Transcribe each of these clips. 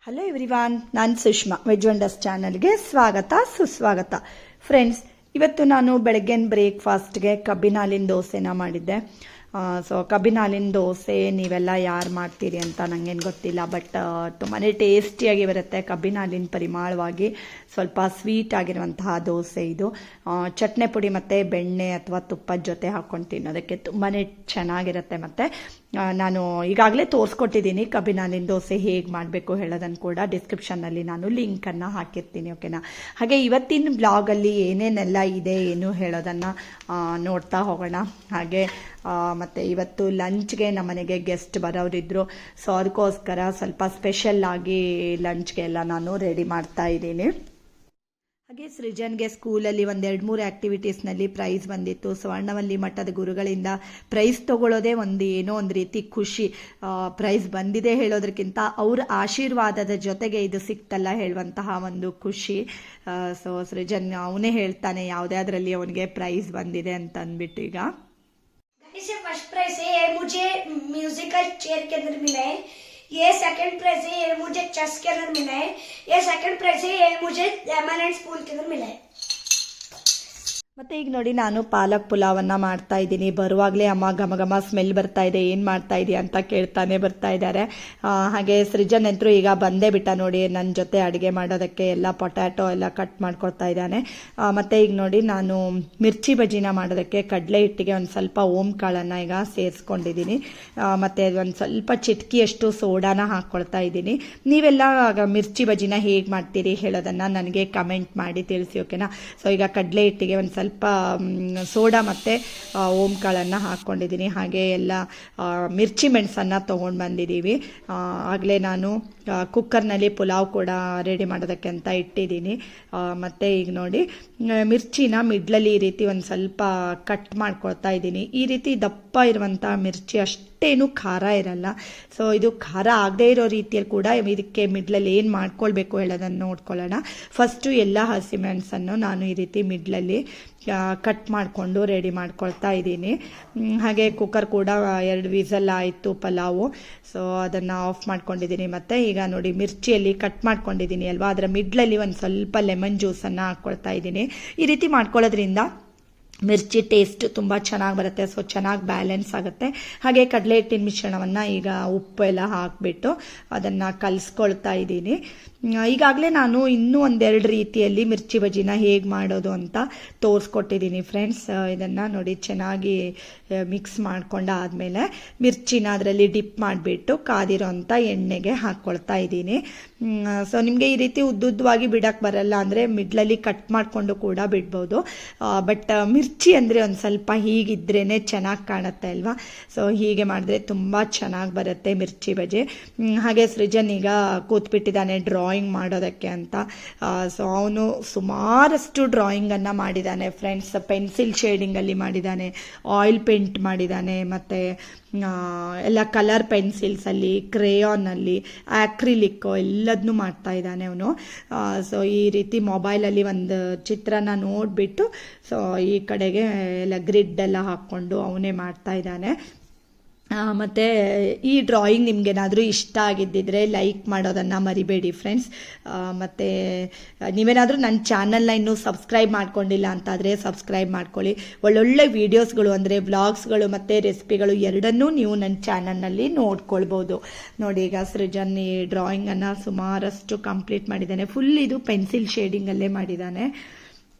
Hello everyone, ನಾನು Sushma. Veg wonders ಚಾನಲ್ಗೆ ಸ್ವಾಗತ ಸುಸ್ವಾಗತ. ಫ್ರೆಂಡ್ಸ್, ಇವತ್ತು ನಾನು ಬೆಳಗ್ಗಿನ ಬ್ರೇಕ್ಫಾಸ್ಟ್ಗೆ ಕಬ್ಬಿನ ಹಾಲಿನ ದೋಸೆನ ಮಾಡಿದ್ದೆ. ಸೊ ಕಬ್ಬಿನ ಹಾಲಿನ ದೋಸೆ ನೀವೆಲ್ಲ ಯಾರು ಮಾಡ್ತೀರಿ ಅಂತ ನನಗೇನು ಗೊತ್ತಿಲ್ಲ, ಬಟ್ ತುಂಬಾ ಟೇಸ್ಟಿಯಾಗಿ ಬರುತ್ತೆ. ಕಬ್ಬಿನ ಹಾಲಿನ ಪರಿಮಳವಾಗಿ ಸ್ವಲ್ಪ ಸ್ವೀಟ್ ಆಗಿರುವಂತಹ ದೋಸೆ ಇದು. ಚಟ್ನಿ ಪುಡಿ ಮತ್ತು ಬೆಣ್ಣೆ ಅಥವಾ ತುಪ್ಪದ ಜೊತೆ ಹಾಕ್ಕೊಂಡು ತಿನ್ನೋದಕ್ಕೆ ತುಂಬಾ ಚೆನ್ನಾಗಿರುತ್ತೆ. ಮತ್ತು ನಾನು ಈಗಾಗಲೇ ತೋರಿಸ್ಕೊಟ್ಟಿದ್ದೀನಿ ಕಬ್ಬಿನ ಹಾಲಿನ ದೋಸೆ ಹೇಗೆ ಮಾಡಬೇಕು ಹೇಳೋದನ್ನು ಕೂಡ. ಡಿಸ್ಕ್ರಿಪ್ಷನ್ನಲ್ಲಿ ನಾನು ಲಿಂಕನ್ನು ಹಾಕಿರ್ತೀನಿ, ಓಕೆನಾ. ಹಾಗೆ ಇವತ್ತಿನ ಬ್ಲಾಗಲ್ಲಿ ಏನೇನೆಲ್ಲ ಇದೆ ಏನು ಹೇಳೋದನ್ನು ನೋಡ್ತಾ ಹೋಗೋಣ. ಹಾಗೆ ಮತ್ತು ಇವತ್ತು ಲಂಚ್ಗೆ ನಮ್ಮ ಮನೆಗೆ ಗೆಸ್ಟ್ ಬರೋರಿದ್ದರು. ಸೊ ಅದಕ್ಕೋಸ್ಕರ ಸ್ವಲ್ಪ ಸ್ಪೆಷಲ್ ಆಗಿ ಲಂಚ್ಗೆ ಎಲ್ಲ ನಾನು ರೆಡಿ ಮಾಡ್ತಾ ಇದ್ದೀನಿ. ಹಾಗೆ ಸೃಜನ್ಗೆ ಸ್ಕೂಲಲ್ಲಿ 1-2-3 ಆ್ಯಕ್ಟಿವಿಟೀಸ್ನಲ್ಲಿ ಪ್ರೈಸ್ ಬಂದಿತ್ತು. ಸ್ವರ್ಣವಲ್ಲಿ ಮಠದ ಗುರುಗಳಿಂದ ಪ್ರೈಸ್ ತೊಗೊಳ್ಳೋದೇ ಏನೋ ಒಂದು ರೀತಿ ಖುಷಿ. ಪ್ರೈಸ್ ಬಂದಿದೆ ಹೇಳೋದಕ್ಕಿಂತ ಅವ್ರ ಆಶೀರ್ವಾದದ ಜೊತೆಗೆ ಇದು ಸಿಕ್ತಲ್ಲ ಹೇಳುವಂತಹ ಒಂದು ಖುಷಿ. ಸೊ ಸೃಜನ್ ಅವನೇ ಹೇಳ್ತಾನೆ ಯಾವುದೇ ಅದರಲ್ಲಿ ಅವನಿಗೆ ಪ್ರೈಸ್ ಬಂದಿದೆ ಅಂತ ಅಂದ್ಬಿಟ್ಟು. ಈಗ इसे फर्स्ट प्राइज है, ये मुझे म्यूजिकल चेयर के अंदर मिला है. ये सेकंड प्राइज है, ये मुझे चेस के अंदर मिला है. ये सेकंड प्राइज है, ये मुझे लेमन एंड स्पून के अंदर मिला है. ಮತ್ತು ಈಗ ನೋಡಿ, ನಾನು ಪಾಲಕ್ ಪುಲಾವನ್ನು ಮಾಡ್ತಾ ಇದ್ದೀನಿ. ಬರುವಾಗಲೇ ಅಮ್ಮ ಘಮ ಘಮ ಸ್ಮೆಲ್ ಬರ್ತಾ ಇದೆ, ಏನು ಮಾಡ್ತಾ ಇದೆಯಾ ಅಂತ ಕೇಳ್ತಾನೆ ಬರ್ತಾ ಇದ್ದಾರೆ. ಹಾಗೆ ಸೃಜನ್ ಅಂತರೂ ಈಗ ಬಂದೇ ಬಿಟ್ಟ ನೋಡಿ ನನ್ನ ಜೊತೆ ಅಡುಗೆ ಮಾಡೋದಕ್ಕೆ. ಎಲ್ಲ ಪೊಟ್ಯಾಟೊ ಎಲ್ಲ ಕಟ್ ಮಾಡ್ಕೊಳ್ತಾ ಇದ್ದಾನೆ. ಮತ್ತು ಈಗ ನೋಡಿ, ನಾನು ಮಿರ್ಚಿ ಬಜ್ಜಿನ ಮಾಡೋದಕ್ಕೆ ಕಡಲೆ ಹಿಟ್ಟಿಗೆ ಒಂದು ಸ್ವಲ್ಪ ಓಂ ಕಾಳನ್ನು ಈಗ ಸೇರಿಸ್ಕೊಂಡಿದ್ದೀನಿ. ಮತ್ತು ಒಂದು ಸ್ವಲ್ಪ ಚಿಟಕಿಯಷ್ಟು ಸೋಡಾನ ಹಾಕ್ಕೊಳ್ತಾ ಇದ್ದೀನಿ. ನೀವೆಲ್ಲ ಮಿರ್ಚಿ ಬಜ್ಜಿನ ಹೇಗೆ ಮಾಡ್ತೀರಿ ಹೇಳೋದನ್ನು ನನಗೆ ಕಮೆಂಟ್ ಮಾಡಿ ತಿಳಿಸಿ, ಓಕೆನಾ. ಸೊ ಈಗ ಕಡಲೆ ಹಿಟ್ಟಿಗೆ ಒಂದು ಸ್ವಲ್ಪ ಸೋಡಾ ಮತ್ತು ಓಂ ಕಾಳನ್ನು ಹಾಕ್ಕೊಂಡಿದ್ದೀನಿ. ಹಾಗೆ ಎಲ್ಲ ಮಿರ್ಚಿ ಮೆಣಸನ್ನು ತೊಗೊಂಡು ಬಂದಿದ್ದೀವಿ. ಆಗಲೇ ನಾನು ಕುಕ್ಕರ್ನಲ್ಲಿ ಪುಲಾವ್ ಕೂಡ ರೆಡಿ ಮಾಡೋದಕ್ಕೆ ಅಂತ ಇಟ್ಟಿದ್ದೀನಿ. ಮತ್ತು ಈಗ ನೋಡಿ, ಮಿರ್ಚಿನ ಮಿಡ್ಲಲ್ಲಿ ಈ ರೀತಿ ಒಂದು ಸ್ವಲ್ಪ ಕಟ್ ಮಾಡ್ಕೊಳ್ತಾ ಇದ್ದೀನಿ. ಈ ರೀತಿ ದಪ್ಪ ಇರುವಂಥ ಮಿರ್ಚಿ ಅಷ್ಟೇನು ಖಾರ ಇರಲ್ಲ. ಸೊ ಇದು ಖಾರ ಆಗದೇ ಇರೋ ರೀತಿಯಲ್ಲಿ ಕೂಡ ಇದಕ್ಕೆ ಮಿಡ್ಲಲ್ಲಿ ಏನು ಮಾಡ್ಕೊಳ್ಬೇಕು ಹೇಳೋದನ್ನು ನೋಡ್ಕೊಳ್ಳೋಣ. ಫಸ್ಟು ಎಲ್ಲ ಹಸಿಮೆಣಸನ್ನು ನಾನು ಈ ರೀತಿ ಮಿಡ್ಲಲ್ಲಿ ಕಟ್ ಮಾಡಿಕೊಂಡು ರೆಡಿ ಮಾಡ್ಕೊಳ್ತಾ ಇದ್ದೀನಿ. ಹಾಗೆ ಕುಕ್ಕರ್ ಕೂಡ 2 ವಿಸಲ್ ಆಯಿತು ಪಲಾವು. ಸೊ ಅದನ್ನು ಆಫ್ ಮಾಡ್ಕೊಂಡಿದ್ದೀನಿ. ಮತ್ತು ಈಗ ನೋಡಿ, ಮಿರ್ಚಿಯಲ್ಲಿ ಕಟ್ ಮಾಡ್ಕೊಂಡಿದ್ದೀನಿ ಅಲ್ವಾ, ಅದರ ಮಿಡ್ಲಲ್ಲಿ ಒಂದು ಸ್ವಲ್ಪ ಲೆಮನ್ ಜ್ಯೂಸನ್ನು ಹಾಕ್ಕೊಳ್ತಾ ಇದ್ದೀನಿ. ಈ ರೀತಿ ಮಾಡ್ಕೊಳ್ಳೋದ್ರಿಂದ ಮಿರ್ಚಿ ಟೇಸ್ಟ್ ತುಂಬ ಚೆನ್ನಾಗಿ ಬರುತ್ತೆ. ಸೊ ಚೆನ್ನಾಗಿ ಬ್ಯಾಲೆನ್ಸ್ ಆಗುತ್ತೆ. ಹಾಗೆ ಕಡಲೆ ಹಿಟ್ಟಿನ ಮಿಶ್ರಣವನ್ನು ಈಗ ಉಪ್ಪು ಎಲ್ಲ ಹಾಕಿಬಿಟ್ಟು ಅದನ್ನು ಕಲಿಸ್ಕೊಳ್ತಾ ಇದ್ದೀನಿ. ಈಗಾಗಲೇ ನಾನು ಇನ್ನೂ 1-2 ರೀತಿಯಲ್ಲಿ ಮಿರ್ಚಿ ಬಜ್ಜಿನ ಹೇಗೆ ಮಾಡೋದು ಅಂತ ತೋರಿಸ್ಕೊಟ್ಟಿದ್ದೀನಿ ಫ್ರೆಂಡ್ಸ್. ಇದನ್ನು ನೋಡಿ, ಚೆನ್ನಾಗಿ ಮಿಕ್ಸ್ ಮಾಡ್ಕೊಂಡಾದಮೇಲೆ ಮಿರ್ಚಿನ ಅದರಲ್ಲಿ ಡಿಪ್ ಮಾಡಿಬಿಟ್ಟು ಕಾದಿರೋ ಅಂಥ ಎಣ್ಣೆಗೆ ಹಾಕ್ಕೊಳ್ತಾ ಇದ್ದೀನಿ. ಸೊ ನಿಮಗೆ ಈ ರೀತಿ ಉದ್ದುದ್ದವಾಗಿ ಬಿಡೋಕ್ಕೆ ಬರಲ್ಲ ಅಂದರೆ ಮಿಡ್ಲಲ್ಲಿ ಕಟ್ ಮಾಡಿಕೊಂಡು ಕೂಡ ಬಿಡ್ಬೋದು. ಬಟ್ ಮಿರ್ಚಿ ಅಂದರೆ ಒಂದು ಸ್ವಲ್ಪ ಹೀಗಿದ್ರೇ ಚೆನ್ನಾಗಿ ಕಾಣುತ್ತೆ ಅಲ್ವಾ. ಸೊ ಹೀಗೆ ಮಾಡಿದ್ರೆ ತುಂಬ ಚೆನ್ನಾಗಿ ಬರುತ್ತೆ ಮಿರ್ಚಿ ಬಜ್ಜಿ. ಹಾಗೆ ಸೃಜನ್ ಈಗ ಕೂತ್ಬಿಟ್ಟಿದ್ದಾನೆ ಡ್ರಾಯಿಂಗ್ ಮಾಡೋದಕ್ಕೆ ಅಂತ. ಸೊ ಅವನು ಸುಮಾರಷ್ಟು ಡ್ರಾಯಿಂಗನ್ನು ಮಾಡಿದ್ದಾನೆ ಫ್ರೆಂಡ್ಸ್. ಪೆನ್ಸಿಲ್ ಶೇಡಿಂಗಲ್ಲಿ ಮಾಡಿದ್ದಾನೆ, ಆಯಿಲ್ ಪೇಂಟ್ ಮಾಡಿದ್ದಾನೆ, ಮತ್ತು ಎಲ್ಲ ಕಲರ್ ಪೆನ್ಸಿಲ್ಸಲ್ಲಿ, ಕ್ರೇಯಾನಲ್ಲಿ, ಆ್ಯಕ್ರಿಲಿಕ್ಕು ಎಲ್ಲದನ್ನೂ ಮಾಡ್ತಾ ಇದ್ದಾನೆ ಅವನು. ಸೊ ಈ ರೀತಿ ಮೊಬೈಲಲ್ಲಿ ಒಂದು ಚಿತ್ರನ ನೋಡಿಬಿಟ್ಟು ಸೊ ಈ ಕಡೆಗೆ ಎಲ್ಲ ಗ್ರಿಡ್ ಎಲ್ಲ ಹಾಕ್ಕೊಂಡು ಅವನೇ ಮಾಡ್ತಾ ಇದ್ದಾನೆ. ಮತ್ತು ಈ ಡ್ರಾಯಿಂಗ್ ನಿಮಗೇನಾದರೂ ಇಷ್ಟ ಆಗಿದ್ದಿದ್ರೆ ಲೈಕ್ ಮಾಡೋದನ್ನು ಮರಿಬೇಡಿ ಫ್ರೆಂಡ್ಸ್. ಮತ್ತು ನೀವೇನಾದರೂ ನನ್ನ ಚಾನಲ್ನ ಇನ್ನೂ ಸಬ್ಸ್ಕ್ರೈಬ್ ಮಾಡ್ಕೊಂಡಿಲ್ಲ ಅಂತಾದರೆ ಸಬ್ಸ್ಕ್ರೈಬ್ ಮಾಡ್ಕೊಳ್ಳಿ. ಒಳ್ಳೊಳ್ಳೆ ವೀಡಿಯೋಸ್ಗಳು ಅಂದರೆ ವ್ಲಾಗ್ಸ್ಗಳು ಮತ್ತು ರೆಸಿಪಿಗಳು ಎರಡನ್ನೂ ನೀವು ನನ್ನ ಚಾನಲ್ನಲ್ಲಿ ನೋಡ್ಕೊಳ್ಬೋದು. ನೋಡಿ, ಈಗ ಸೃಜನ್ ಈ ಡ್ರಾಯಿಂಗನ್ನು ಸುಮಾರಷ್ಟು ಕಂಪ್ಲೀಟ್ ಮಾಡಿದ್ದಾನೆ. ಫುಲ್ ಇದು ಪೆನ್ಸಿಲ್ ಶೇಡಿಂಗಲ್ಲೇ ಮಾಡಿದ್ದಾನೆ.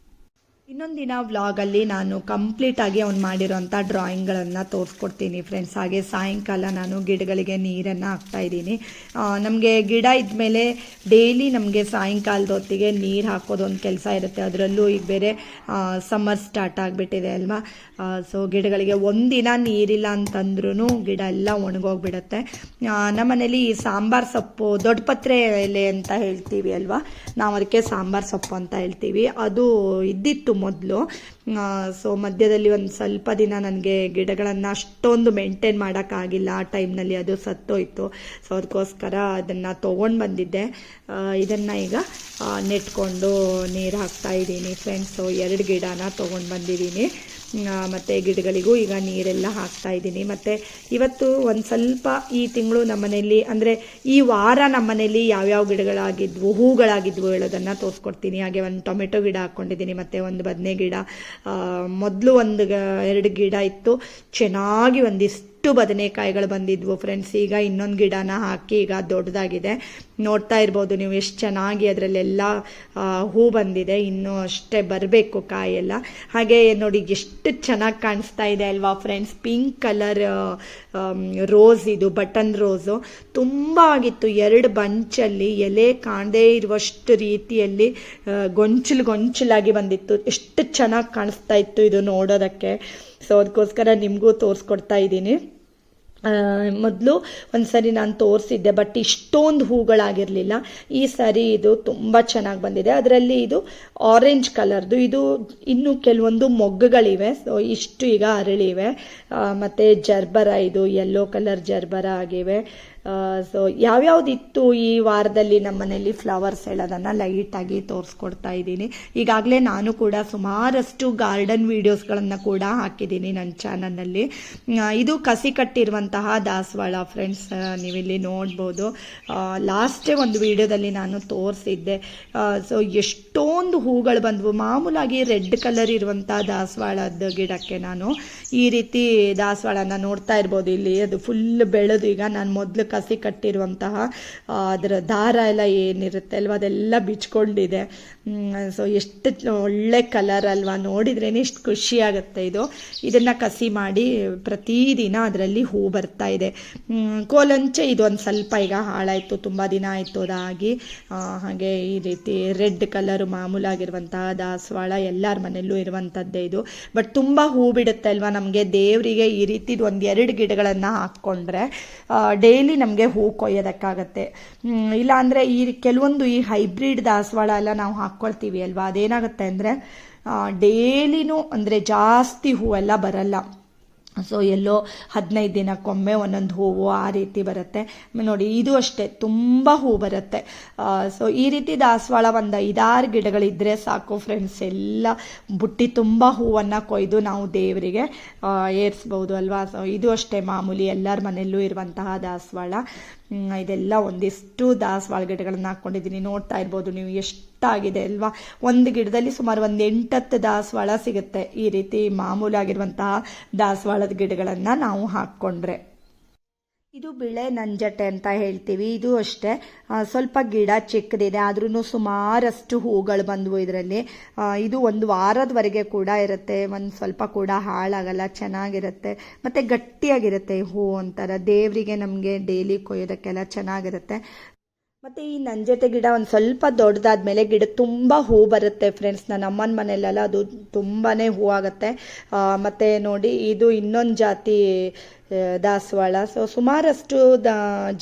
ಇನ್ನೊಂದಿನ ವ್ಲಾಗಲ್ಲಿ ನಾನು ಕಂಪ್ಲೀಟಾಗಿ ಅವ್ನು ಮಾಡಿರೋಂಥ ಡ್ರಾಯಿಂಗ್ಗಳನ್ನು ತೋರಿಸ್ಕೊಡ್ತೀನಿ ಫ್ರೆಂಡ್ಸ್. ಹಾಗೆ ಸಾಯಂಕಾಲ ನಾನು ಗಿಡಗಳಿಗೆ ನೀರನ್ನು ಹಾಕ್ತಾಯಿದ್ದೀನಿ. ನಮಗೆ ಗಿಡ ಇದ್ಮೇಲೆ ಡೈಲಿ ನಮಗೆ ಸಾಯಂಕಾಲದ ಹೊತ್ತಿಗೆ ನೀರು ಹಾಕೋದು ಒಂದು ಕೆಲಸ ಇರುತ್ತೆ. ಅದರಲ್ಲೂ ಈಗ ಬೇರೆ ಸಮ್ಮರ್ ಸ್ಟಾರ್ಟ್ ಆಗಿಬಿಟ್ಟಿದೆ ಅಲ್ವಾ. ಸೊ ಗಿಡಗಳಿಗೆ ಒಂದಿನ ನೀರಿಲ್ಲ ಅಂತಂದ್ರೂ ಗಿಡ ಎಲ್ಲ ಒಣಗೋಗ್ಬಿಡುತ್ತೆ. ನಮ್ಮನೇಲಿ ಈ ಸಾಂಬಾರು ಸೊಪ್ಪು, ದೊಡ್ಡಪತ್ರೆ ಎಲೆ ಅಂತ ಹೇಳ್ತೀವಿ ಅಲ್ವಾ, ನಾವು ಅದಕ್ಕೆ ಸಾಂಬಾರು ಸೊಪ್ಪು ಅಂತ ಹೇಳ್ತೀವಿ, ಅದು ಇದ್ದಿತ್ತು ಮೊದಲು. ಸೊ ಮಧ್ಯದಲ್ಲಿ ಒಂದು ಸ್ವಲ್ಪ ದಿನ ನನಗೆ ಗಿಡಗಳನ್ನು ಅಷ್ಟೊಂದು ಮೇಂಟೈನ್ ಮಾಡೋಕ್ಕಾಗಿಲ್ಲ. ಆ ಟೈಮ್ನಲ್ಲಿ ಅದು ಸತ್ತೋಯ್ತು. ಸೊ ಅದಕ್ಕೋಸ್ಕರ ಅದನ್ನು ತೊಗೊಂಡು ಬಂದಿದ್ದೆ. ಇದನ್ನು ಈಗ ನೆಟ್ಕೊಂಡು ನೀರು ಹಾಕ್ತಾ ಇದ್ದೀನಿ ಫ್ರೆಂಡ್ಸ್. ಸೊ 2 ಗಿಡನ ತೊಗೊಂಡು ಬಂದಿದ್ದೀನಿ. ಮತ್ತು ಗಿಡಗಳಿಗೂ ಈಗ ನೀರೆಲ್ಲ ಹಾಕ್ತಾ ಇದ್ದೀನಿ. ಮತ್ತು ಇವತ್ತು ಒಂದು ಸ್ವಲ್ಪ ಈ ತಿಂಗಳು ನಮ್ಮನೇಲಿ ಅಂದರೆ ಈ ವಾರ ನಮ್ಮನೇಲಿ ಯಾವ್ಯಾವ ಗಿಡಗಳಾಗಿದ್ವು, ಹೂಗಳಾಗಿದ್ವು ಹೇಳೋದನ್ನು ತೋರಿಸ್ಕೊಡ್ತೀನಿ. ಹಾಗೆ ಒಂದು ಟೊಮೆಟೊ ಗಿಡ ಹಾಕ್ಕೊಂಡಿದ್ದೀನಿ, ಮತ್ತು ಒಂದು ಬದನೆ ಗಿಡ. ಮೊದಲು ಒಂದು 2 ಗಿಡ ಇತ್ತು, ಚೆನ್ನಾಗಿ ಒಂದಿಷ್ಟು ಬದನೆಕಾಯಿಗಳು ಬಂದಿದ್ವು ಫ್ರೆಂಡ್ಸ್. ಈಗ ಇನ್ನೊಂದು ಗಿಡನ ಹಾಕಿ ಈಗ ದೊಡ್ಡದಾಗಿದೆ, ನೋಡ್ತಾ ಇರ್ಬೋದು ನೀವು ಎಷ್ಟು ಚೆನ್ನಾಗಿ ಅದರಲ್ಲೆಲ್ಲ ಹೂ ಬಂದಿದೆ. ಇನ್ನೂ ಅಷ್ಟೇ ಬರಬೇಕು ಕಾಯೆಲ್ಲ. ಹಾಗೆ ನೋಡಿ ಎಷ್ಟು ಚೆನ್ನಾಗಿ ಕಾಣಿಸ್ತಾ ಇದೆ ಅಲ್ವಾ ಫ್ರೆಂಡ್ಸ್. ಪಿಂಕ್ ಕಲರ್ ರೋಸ್, ಇದು ಬಟನ್ ರೋಸು ತುಂಬ ಆಗಿತ್ತು. 2 ಬಂಚಲ್ಲಿ ಎಲೆ ಕಾಣದೇ ಇರುವಷ್ಟು ರೀತಿಯಲ್ಲಿ ಗೊಂಚಲಾಗಿ ಬಂದಿತ್ತು. ಎಷ್ಟು ಚೆನ್ನಾಗಿ ಕಾಣಿಸ್ತಾ ಇತ್ತು ಇದು ನೋಡೋದಕ್ಕೆ. ಸೊ ಅದಕ್ಕೋಸ್ಕರ ನಿಮಗೂ ತೋರಿಸ್ಕೊಡ್ತಾ ಇದ್ದೀನಿ. ಮೊದಲು ಒಂದು ಸರಿ ನಾನು ತೋರಿಸಿದ್ದೆ, ಬಟ್ ಇಷ್ಟೊಂದು ಹೂಗಳಾಗಿರಲಿಲ್ಲ. ಈ ಸರಿ ಇದು ತುಂಬ ಚೆನ್ನಾಗಿ ಬಂದಿದೆ. ಅದರಲ್ಲಿ ಇದು ಆರೆಂಜ್ ಕಲರ್ದು, ಇದು ಇನ್ನು ಕೆಲವೊಂದು ಮೊಗ್ಗುಗಳಿವೆ. ಸೊ ಇಷ್ಟು ಈಗ ಅರಳಿವೆ. ಮತ್ತು ಜರ್ಬರ, ಇದು ಯೆಲ್ಲೋ ಕಲರ್ ಜರ್ಬರ ಆಗಿವೆ. ಸೊ ಯಾವ್ಯಾವ್ದಿತ್ತು ಈ ವಾರದಲ್ಲಿ ನಮ್ಮ ಮನೆಯಲ್ಲಿ ಫ್ಲವರ್ಸ್ ಹೇಳೋದನ್ನು ಲೈಟಾಗಿ ತೋರಿಸ್ಕೊಡ್ತಾ ಇದ್ದೀನಿ. ಈಗಾಗಲೇ ನಾನು ಕೂಡ ಸುಮಾರಷ್ಟು ಗಾರ್ಡನ್ ವಿಡಿಯೋಸ್ಗಳನ್ನು ಕೂಡ ಹಾಕಿದ್ದೀನಿ ನನ್ನ ಚಾನಲ್ನಲ್ಲಿ. ಇದು ಕಸಿ ಕಟ್ಟಿರುವಂತಹ ದಾಸವಾಳ ಫ್ರೆಂಡ್ಸ್, ನೀವಿಲ್ಲಿ ನೋಡ್ಬೋದು. ಲಾಸ್ಟೇ ಒಂದು ವಿಡಿಯೋದಲ್ಲಿ ನಾನು ತೋರಿಸಿದ್ದೆ. ಸೊ ಎಷ್ಟೊಂದು ಹೂಗಳು ಬಂದವು. ಮಾಮೂಲಾಗಿ ರೆಡ್ ಕಲರ್ ಇರುವಂಥ ದಾಸವಾಳದ ಗಿಡಕ್ಕೆ ನಾನು ಈ ರೀತಿ ದಾಸವಾಳನ ನೋಡ್ತಾ ಇರ್ಬೋದು. ಇಲ್ಲಿ ಅದು ಫುಲ್ ಬೆಳೆದು ಈಗ ನಾನು ಮೊದಲು ಕಸಿ ಕಟ್ಟಿರುವಂತಹ ಅದರ ದಾರ ಎಲ್ಲ ಏನಿರುತ್ತೆ ಅಲ್ವಾ, ಅದೆಲ್ಲ ಬಿಚ್ಕೊಂಡಿದೆ. ಸೊ ಎಷ್ಟು ಒಳ್ಳೆ ಕಲರ್ ಅಲ್ವಾ, ನೋಡಿದ್ರೇನೆ ಎಷ್ಟು ಖುಷಿ ಆಗುತ್ತೆ. ಇದನ್ನು ಕಸಿ ಮಾಡಿ ಪ್ರತಿದಿನ ಅದರಲ್ಲಿ ಹೂ ಬರ್ತಾ ಇದೆ. ಕೋಲಂಚೆ ಇದೊಂದು ಸ್ವಲ್ಪ ಈಗ ಹಾಳಾಯಿತು, ತುಂಬ ದಿನ ಆಯಿತು ಅದಾಗಿ. ಹಾಗೆ ಈ ರೀತಿ ರೆಡ್ ಕಲರ್ ಮಾಮೂಲಾಗಿರುವಂತಹ ದಾಸವಾಳ ಎಲ್ಲರ ಮನೆಯಲ್ಲೂ ಇರುವಂಥದ್ದೇ ಇದು. ಬಟ್ ತುಂಬ ಹೂ ಬಿಡುತ್ತೆ ಅಲ್ವಾ ನಮಗೆ. ದೇವರಿಗೆ ಈ ರೀತಿ 1-2 ಗಿಡಗಳನ್ನು ಹಾಕ್ಕೊಂಡ್ರೆ ಡೈಲಿ ನಮಗೆ ಹೂ ಕೊಯ್ಯೋದಕ್ಕಾಗತ್ತೆ. ಇಲ್ಲಾಂದರೆ ಈ ಕೆಲವೊಂದು ಈ ಹೈಬ್ರಿಡ್ ದಾಸವಾಳ ಎಲ್ಲ ನಾವು ಹಾಕ್ಕೊಳ್ತೀವಿ ಅಲ್ವಾ, ಅದೇನಾಗುತ್ತೆ ಅಂದರೆ ಡೈಲಿನೂ ಅಂದರೆ ಜಾಸ್ತಿ ಹೂವೆಲ್ಲ ಬರಲ್ಲ. ಸೊ ಎಲ್ಲೋ 15 ದಿನಕ್ಕೊಮ್ಮೆ ಒಂದೊಂದು ಹೂವು ಆ ರೀತಿ ಬರುತ್ತೆ ನೋಡಿ. ಇದು ಅಷ್ಟೇ ತುಂಬ ಹೂ ಬರುತ್ತೆ. ಸೊ ಈ ರೀತಿ ದಾಸವಾಳ ಒಂದು 5-6 ಗಿಡಗಳಿದ್ದರೆ ಸಾಕು ಫ್ರೆಂಡ್ಸ್, ಎಲ್ಲ ಬುಟ್ಟಿ ತುಂಬ ಹೂವನ್ನು ಕೊಯ್ದು ನಾವು ದೇವರಿಗೆ ಏರಿಸ್ಬೋದು ಅಲ್ವಾ. ಸೊ ಇದು ಅಷ್ಟೇ ಮಾಮೂಲಿ ಎಲ್ಲರ ಮನೆಯಲ್ಲೂ ಇರುವಂತಹ ದಾಸವಾಳ. ಇದೆಲ್ಲ ಒಂದಿಷ್ಟು ದಾಸವಾಳ ಗಿಡಗಳನ್ನ ಹಾಕ್ಕೊಂಡಿದ್ದೀನಿ. ನೋಡ್ತಾ ಇರ್ಬೋದು ನೀವು ಎಷ್ಟಾಗಿದೆ ಅಲ್ವಾ. ಒಂದು ಗಿಡದಲ್ಲಿ ಸುಮಾರು 8-10 ದಾಸವಾಳ ಸಿಗುತ್ತೆ. ಈ ರೀತಿ ಮಾಮೂಲಾಗಿರುವಂತಹ ದಾಸವಾಳದ ಗಿಡಗಳನ್ನು ನಾವು ಹಾಕ್ಕೊಂಡ್ರೆ. ಇದು ಬಿಳೆ ನಂಜಟೆ ಅಂತ ಹೇಳ್ತೀವಿ. ಇದು ಅಷ್ಟೇ ಸ್ವಲ್ಪ ಗಿಡ ಚಿಕ್ಕದಿದೆ, ಆದ್ರೂ ಸುಮಾರಷ್ಟು ಹೂಗಳು ಬಂದವು ಇದರಲ್ಲಿ. ಇದು 1 ವಾರದವರೆಗೆ ಕೂಡ ಇರುತ್ತೆ, ಒಂದು ಸ್ವಲ್ಪ ಕೂಡ ಹಾಳಾಗಲ್ಲ, ಚೆನ್ನಾಗಿರುತ್ತೆ. ಮತ್ತು ಗಟ್ಟಿಯಾಗಿರುತ್ತೆ ಈ ಹೂ ಒಂಥರ. ದೇವರಿಗೆ ನಮಗೆ ಡೈಲಿ ಕೊಯ್ಯೋದಕ್ಕೆಲ್ಲ ಚೆನ್ನಾಗಿರುತ್ತೆ. ಮತ್ತು ಈ ನಂಜತೆ ಗಿಡ ಒಂದು ಸ್ವಲ್ಪ ದೊಡ್ಡದಾದ್ಮೇಲೆ ಗಿಡ ತುಂಬ ಹೂ ಬರುತ್ತೆ ಫ್ರೆಂಡ್ಸ್. ನನ್ನ ಅಮ್ಮನ ಮನೆಯಲ್ಲೆಲ್ಲ ಅದು ತುಂಬಾ ಹೂ ಆಗುತ್ತೆ. ಮತ್ತು ನೋಡಿ ಇದು ಇನ್ನೊಂದು ಜಾತಿ ದಾಸವಾಳ. ಸೊ ಸುಮಾರಷ್ಟು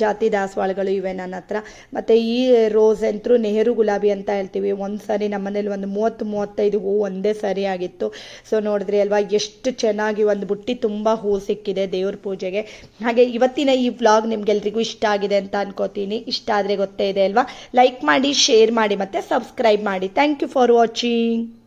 ಜಾತಿ ದಾಸವಾಳಗಳು ಇವೆ ನನ್ನ ಹತ್ರ. ಮತ್ತು ಈ ರೋಸ್ ಅಂತೂ ನೆಹರು ಗುಲಾಬಿ ಅಂತ ಹೇಳ್ತೀವಿ. ಒಂದು ಸಾರಿ ನಮ್ಮನೇಲಿ ಒಂದು 30-35 ಹೂ ಒಂದೇ ಸರಿ ಆಗಿತ್ತು. ಸೊ ನೋಡಿದ್ರಿ ಅಲ್ವಾ ಎಷ್ಟು ಚೆನ್ನಾಗಿ ಒಂದು ಬುಟ್ಟಿ ತುಂಬ ಹೂ ಸಿಕ್ಕಿದೆ ದೇವ್ರ ಪೂಜೆಗೆ. ಹಾಗೆ ಇವತ್ತಿನ ಈ ವ್ಲಾಗ್ ನಿಮ್ಗೆಲ್ರಿಗೂ ಇಷ್ಟ ಆಗಿದೆ ಅಂತ ಅನ್ಕೋತೀನಿ. ಇಷ್ಟ ಆದರೆ ಗೊತ್ತೇ ಇದೆ ಅಲ್ವಾ, ಲೈಕ್ ಮಾಡಿ, ಶೇರ್ ಮಾಡಿ, ಮತ್ತು ಸಬ್ಸ್ಕ್ರೈಬ್ ಮಾಡಿ. Thank you for watching.